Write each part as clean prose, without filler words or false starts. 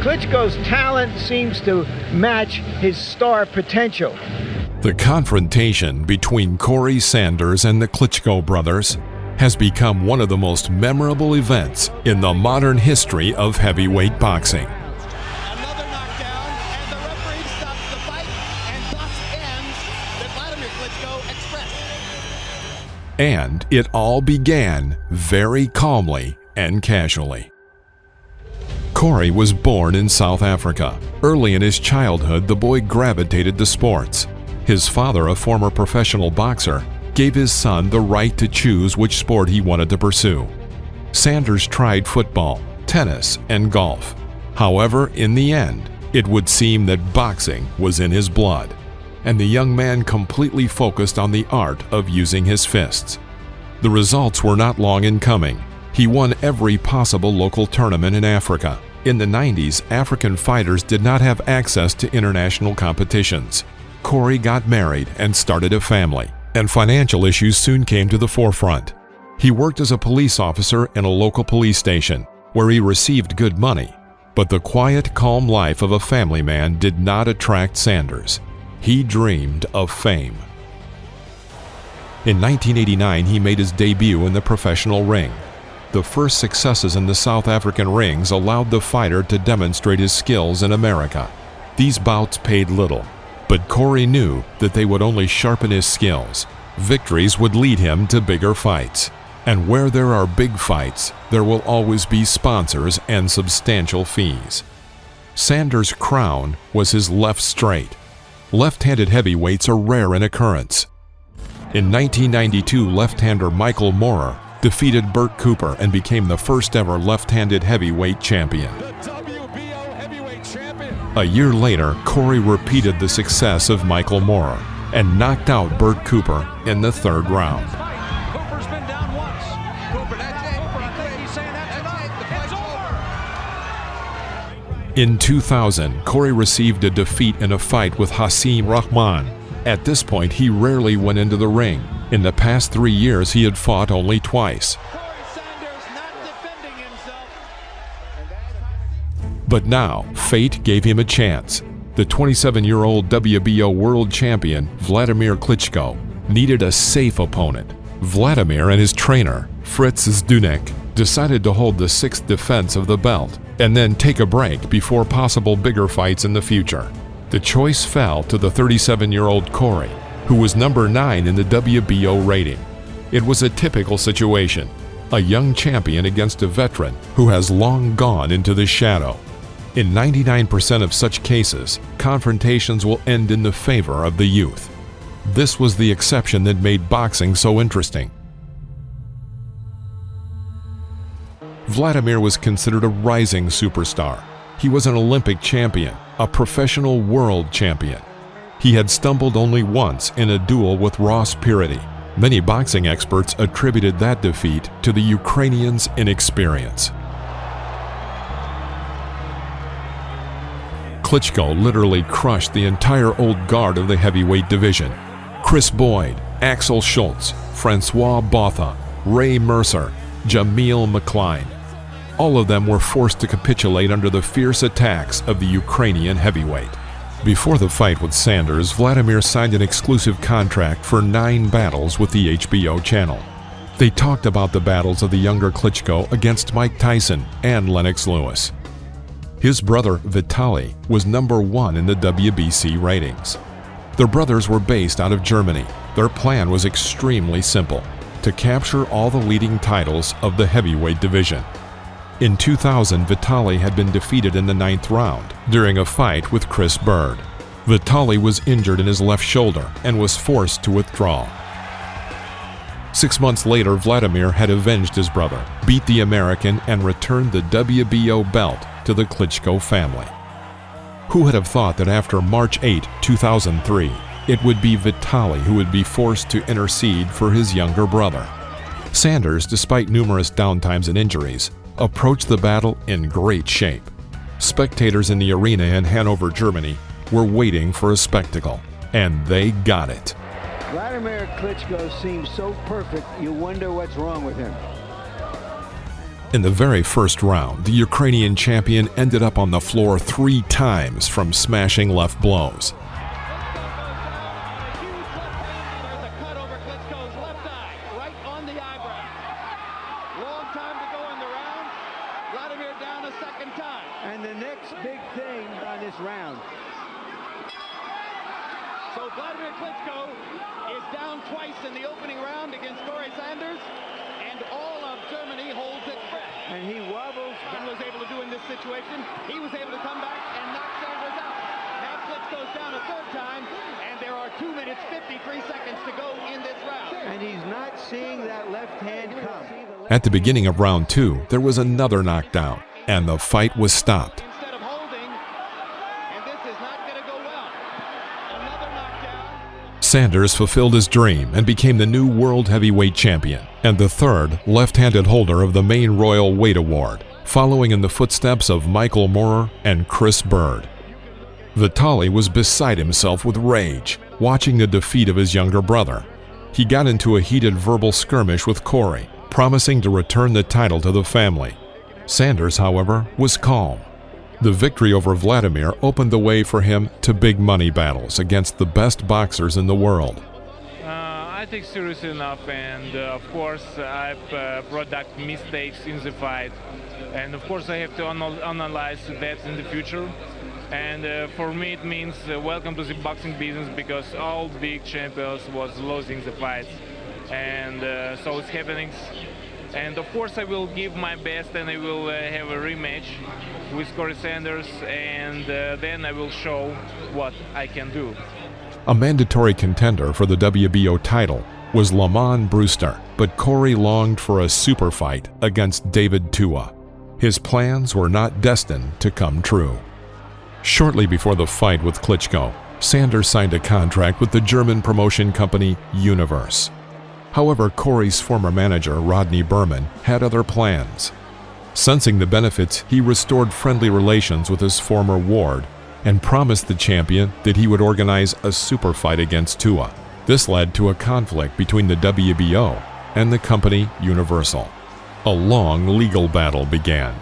Klitschko's talent seems to match his star potential. The confrontation between Corrie Sanders and the Klitschko brothers has become one of the most memorable events in the modern history of heavyweight boxing. Another knockdown, and the referee stops the fight, and thus ends the Wladimir Klitschko Express. And it all began very calmly and casually. Corrie was born in South Africa. Early in his childhood, the boy gravitated to sports. His father, a former professional boxer, gave his son the right to choose which sport he wanted to pursue. Sanders tried football, tennis, and golf. However, in the end, it would seem that boxing was in his blood, and the young man completely focused on the art of using his fists. The results were not long in coming. He won every possible local tournament in Africa. In the 90s, African fighters did not have access to international competitions. Corrie got married and started a family, and financial issues soon came to the forefront. He worked as a police officer in a local police station, where he received good money. But the quiet, calm life of a family man did not attract Sanders. He dreamed of fame. In 1989, he made his debut in the professional ring. The first successes in the South African rings allowed the fighter to demonstrate his skills in America. These bouts paid little, but Corrie knew that they would only sharpen his skills. Victories would lead him to bigger fights. And where there are big fights, there will always be sponsors and substantial fees. Sanders' crown was his left straight. Left-handed heavyweights are rare in occurrence. In 1992, left-hander Michael Moorer defeated Bert Cooper and became the first ever left-handed heavyweight champion. A year later, Corrie repeated the success of Michael Moorer and knocked out Bert Cooper in the third round. Cooper's been down once. Cooper, that's it. Cooper, I think he's saying that's enough. It's over. In 2000, Corrie received a defeat in a fight with Hasim Rahman. At this point, he rarely went into the ring. In the past 3 years, he had fought only twice. Corrie Sanders not defending himself. But now, fate gave him a chance. The 27-year-old WBO world champion, Wladimir Klitschko, needed a safe opponent. Wladimir and his trainer, Fritz Zdunek, decided to hold the 6th defense of the belt and then take a break before possible bigger fights in the future. The choice fell to the 37-year-old Corrie, who was number 9 in the WBO rating. It was a typical situation, a young champion against a veteran who has long gone into the shadow. In 99% of such cases, confrontations will end in the favor of the youth. This was the exception that made boxing so interesting. Wladimir was considered a rising superstar. He was an Olympic champion, a professional world champion. He had stumbled only once in a duel with Ross Purity. Many boxing experts attributed that defeat to the Ukrainian's inexperience. Klitschko literally crushed the entire old guard of the heavyweight division. Chris Boyd, Axel Schultz, Francois Botha, Ray Mercer, Jamil McCline. All of them were forced to capitulate under the fierce attacks of the Ukrainian heavyweight. Before the fight with Sanders, Wladimir signed an exclusive contract for 9 battles with the HBO channel. They talked about the battles of the younger Klitschko against Mike Tyson and Lennox Lewis. His brother, Vitali, was number 1 in the WBC ratings. The brothers were based out of Germany. Their plan was extremely simple: to capture all the leading titles of the heavyweight division. In 2000, Vitali had been defeated in the 9th round during a fight with Chris Bird. Vitali was injured in his left shoulder and was forced to withdraw. 6 months later, Wladimir had avenged his brother, beat the American, and returned the WBO belt to the Klitschko family. Who would have thought that after March 8, 2003, it would be Vitali who would be forced to intercede for his younger brother? Sanders, despite numerous downtimes and injuries, approached the battle in great shape. Spectators in the arena in Hanover, Germany, were waiting for a spectacle, and they got it. Wladimir Klitschko seems so perfect, you wonder what's wrong with him. In the very first round, the Ukrainian champion ended up on the floor 3 times from smashing left blows. There's a cut over Klitschko's left eye, right on the eyebrow. Long time to go in the round. Wladimir down a second time. And the next big thing on this round. So Wladimir Klitschko is down twice in the opening round against Corrie Sanders, and all of Germany holds its breath. And he wobbles. He was able to do in this situation. He was able to come back and knock Sanders out. Now Klitschko's down a third time, and there are 2 minutes, 53 seconds to go in this round. And he's not seeing that left hand come. At the beginning of round 2, there was another knockdown, and the fight was stopped. Instead of holding, and this is not going to go well. Another knockdown. Sanders fulfilled his dream and became the new world heavyweight champion, and the third left-handed holder of the main Royal Weight Award, following in the footsteps of Michael Moorer and Chris Bird. Vitali was beside himself with rage, watching the defeat of his younger brother. He got into a heated verbal skirmish with Corrie, promising to return the title to the family. Sanders, however, was calm. The victory over Wladimir opened the way for him to big money battles against the best boxers in the world. I take seriously enough, and of course I've product mistakes in the fight, and of course I have to analyze that in the future. And for me it means welcome to the boxing business, because all big champions was losing the fights, and so it's happening. And of course I will give my best, and I will have a rematch with Corrie Sanders, and then I will show what I can do. A mandatory contender for the WBO title was Lamont Brewster, but Corrie longed for a super fight against David Tua. His plans were not destined to come true. Shortly before the fight with Klitschko, Sanders signed a contract with the German promotion company Universe. However, Corrie's former manager, Rodney Berman, had other plans. Sensing the benefits, he restored friendly relations with his former ward and promised the champion that he would organize a super fight against Tua. This led to a conflict between the WBO and the company Universal. A long legal battle began.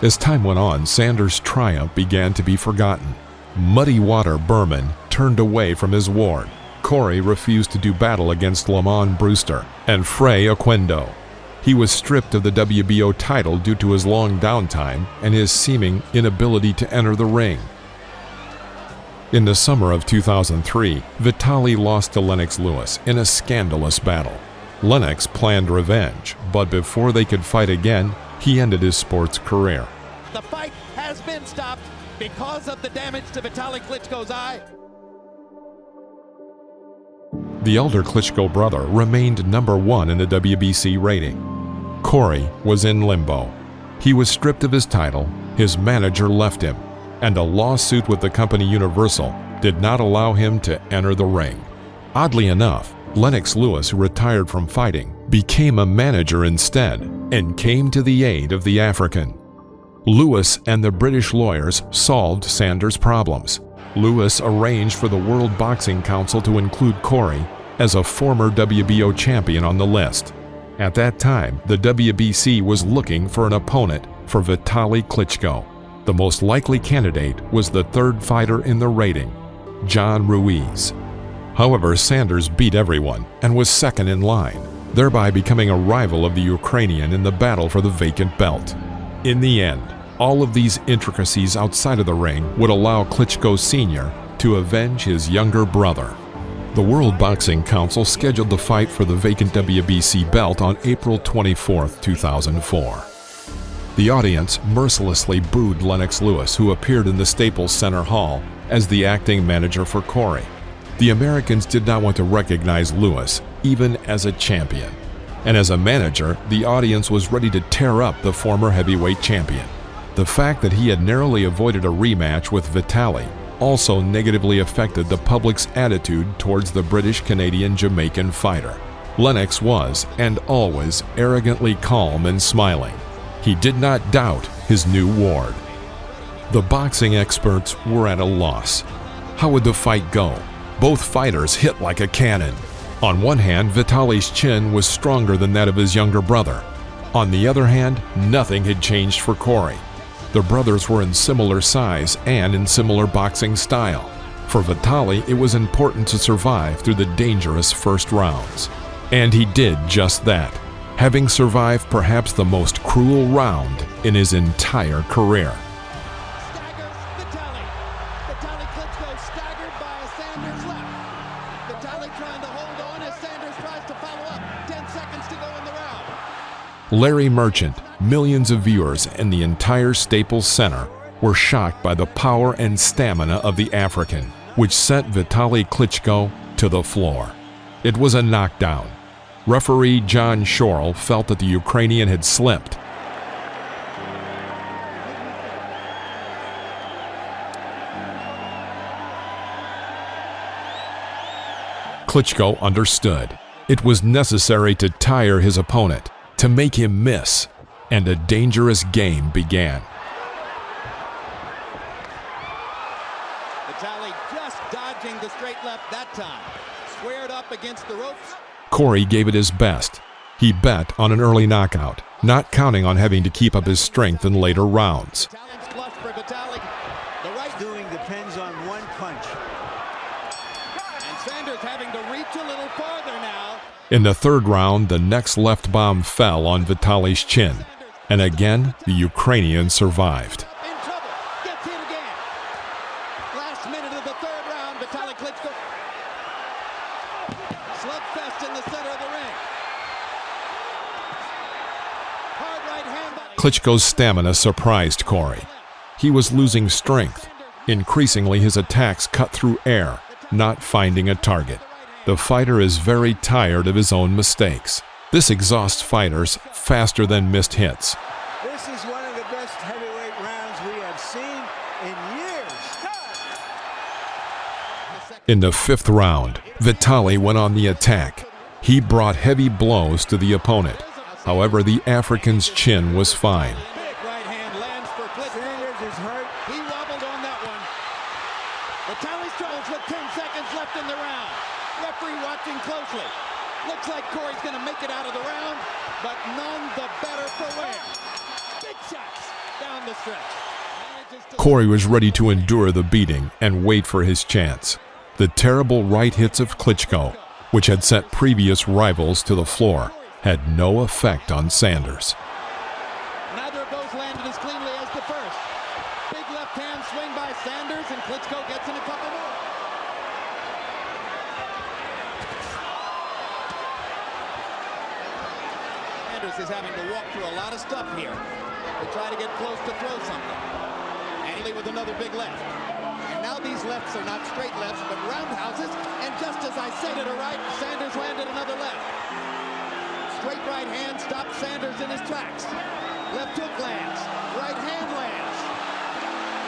As time went on, Sanders' triumph began to be forgotten. Muddy Water Berman turned away from his ward. Corrie refused to do battle against Lamont Brewster and Frey Oquendo. He was stripped of the WBO title due to his long downtime and his seeming inability to enter the ring. In the summer of 2003, Vitali lost to Lennox Lewis in a scandalous battle. Lennox planned revenge, but before they could fight again, he ended his sports career. The fight has been stopped because of the damage to Vitali Klitschko's eye. The elder Klitschko brother remained #1 in the WBC rating. Corrie was in limbo. He was stripped of his title, his manager left him, and a lawsuit with the company Universal did not allow him to enter the ring. Oddly enough, Lennox Lewis, who retired from fighting, became a manager instead and came to the aid of the African. Lewis and the British lawyers solved Sanders' problems. Lewis arranged for the World Boxing Council to include Corrie as a former WBO champion on the list. At that time, the WBC was looking for an opponent for Vitali Klitschko. The most likely candidate was the third fighter in the rating, John Ruiz. However, Sanders beat everyone and was second in line, thereby becoming a rival of the Ukrainian in the battle for the vacant belt. In the end, all of these intricacies outside of the ring would allow Klitschko Sr. to avenge his younger brother. The World Boxing Council scheduled the fight for the vacant WBC belt on April 24, 2004. The audience mercilessly booed Lennox Lewis, who appeared in the Staples Center Hall as the acting manager for Corrie. The Americans did not want to recognize Lewis, even as a champion. And as a manager, the audience was ready to tear up the former heavyweight champion. The fact that he had narrowly avoided a rematch with Vitali also negatively affected the public's attitude towards the British-Canadian-Jamaican fighter. Lennox was, and always, arrogantly calm and smiling. He did not doubt his new ward. The boxing experts were at a loss. How would the fight go? Both fighters hit like a cannon. On one hand, Vitali's chin was stronger than that of his younger brother. On the other hand, nothing had changed for Corrie. The brothers were in similar size and in similar boxing style. For Vitali, it was important to survive through the dangerous first rounds. And he did just that, having survived perhaps the most cruel round in his entire career. Staggers Vitali. Vitali Klitschko staggered by a Sanders left. Vitali trying to hold on as Sanders tries to follow up. 10 seconds to go in the round. Larry Merchant, millions of viewers, and the entire Staples Center were shocked by the power and stamina of the African, which sent Vitali Klitschko to the floor. It was a knockdown. Referee John Shorel felt that the Ukrainian had slipped. Klitschko understood. It was necessary to tire his opponent, to make him miss, and a dangerous game began. Vitali just dodging the straight left that time. Squared up against the ropes. Corrie gave it his best. He bet on an early knockout, not counting on having to keep up his strength in later rounds. Challenge flush for Vitali. The right Doing depends on one punch. and Sanders having to reach a little farther now. In the third round, the next left bomb fell on Vitali's chin, and again, the Ukrainian survived. In trouble. Gets hit again. Last minute of the third round, Vitali Klitschko. Slugfest in the center of the ring. Hard right hand by Klitschko's stamina surprised Corrie. He was losing strength. Increasingly, his attacks cut through air, not finding a target. The fighter is very tired of his own mistakes. This exhausts fighters faster than missed hits. This is one of the best heavyweight rounds we have seen in years. In the fifth round, Vitali went on the attack. He brought heavy blows to the opponent. However, the African's chin was fine. big right hand lands for Klitschko. Sanders is hurt. He wobbled on that one. Vitali struggles with 10 seconds left in the round. Referee watching closely. Looks like Corrie's going to make it out of the round, but none the better for wear. Big shots down the stretch. Manages to- Corrie was ready to endure the beating and wait for his chance. The terrible right hits of Klitschko, which had sent previous rivals to the floor, had no effect on Sanders. Neither of those landed as cleanly as the first. Big left hand swing by Sanders, and Klitschko gets in a couple more. Sanders is having to walk through a lot of stuff here to try to get close to throw something. And with another big left. And now these lefts are not straight lefts, but roundhouses. And just as I said it, a right, Sanders landed another left. Straight right hand stops Sanders in his tracks. Left hook lands. Right hand lands.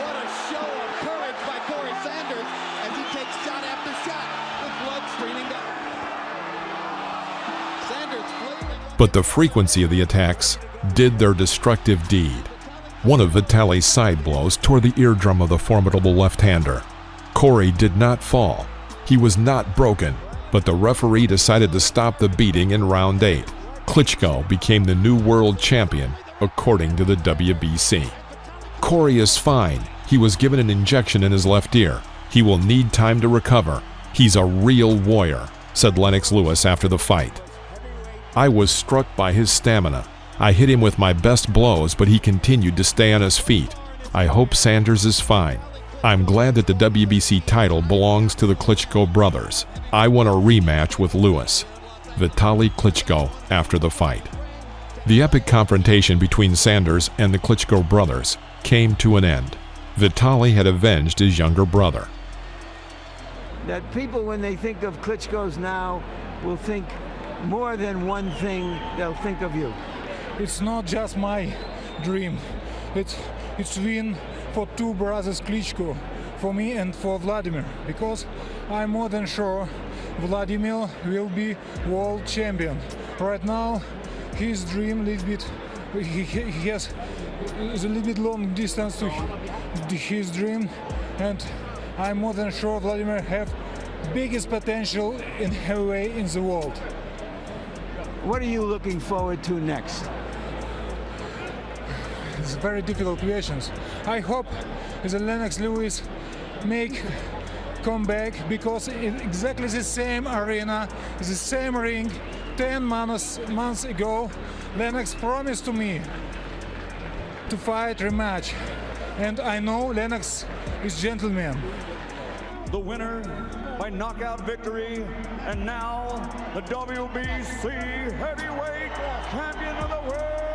What a show of courage by Corrie Sanders as he takes shot after shot with blood streaming down. Sanders flailing. But the frequency of the attacks did their destructive deed. One of Vitali's side blows tore the eardrum of the formidable left-hander. Corrie did not fall. He was not broken, but the referee decided to stop the beating in round 8. Klitschko became the new world champion, according to the WBC. Corrie is fine. He was given an injection in his left ear. He will need time to recover. He's a real warrior, said Lennox Lewis after the fight. I was struck by his stamina. I hit him with my best blows, but he continued to stay on his feet. I hope Sanders is fine. I'm glad that the WBC title belongs to the Klitschko brothers. I want a rematch with Lewis. Vitali Klitschko after the fight. The epic confrontation between Sanders and the Klitschko brothers came to an end. Vitali had avenged his younger brother. That people, when they think of Klitschko's now, will think more than one thing. They'll think of you. It's not just my dream. It's win for two brothers Klitschko, for me and for Vladimir, because I'm more than sure Vladimir will be world champion. Right now, his dream little bit, he has a little bit long distance to his dream, and I'm more than sure Vladimir have biggest potential in heavyweight in the world. What are you looking forward to next? It's very difficult questions. I hope that Lennox Lewis make comeback, because it's exactly the same arena, the same ring. 10 months ago, Lennox promised to me to fight rematch, and I know Lennox is gentleman. The winner by knockout victory, and now the WBC heavyweight champion of the world,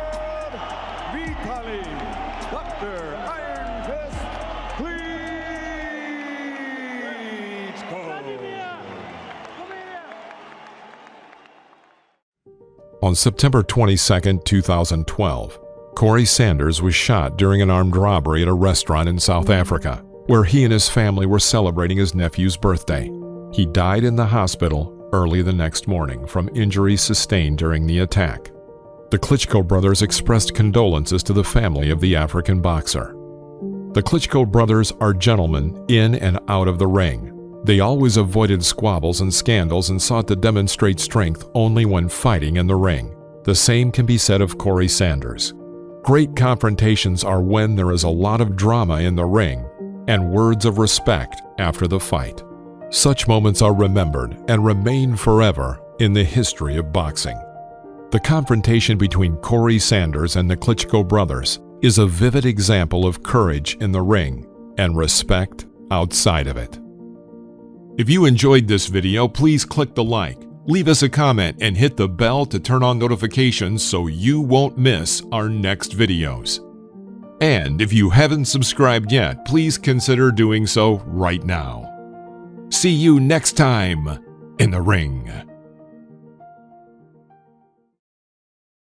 Vitali Dr. Iron Fist Klitschko. On September 22, 2012, Corrie Sanders was shot during an armed robbery at a restaurant in South Africa, where he and his family were celebrating his nephew's birthday. He died in the hospital early the next morning from injuries sustained during the attack. The Klitschko brothers expressed condolences to the family of the African boxer. The Klitschko brothers are gentlemen in and out of the ring. They always avoided squabbles and scandals and sought to demonstrate strength only when fighting in the ring. The same can be said of Corrie Sanders. Great confrontations are when there is a lot of drama in the ring and words of respect after the fight. Such moments are remembered and remain forever in the history of boxing. The confrontation between Corrie Sanders and the Klitschko brothers is a vivid example of courage in the ring and respect outside of it. If you enjoyed this video, please click the like, leave us a comment, and hit the bell to turn on notifications so you won't miss our next videos. And if you haven't subscribed yet, please consider doing so right now. See you next time in the ring.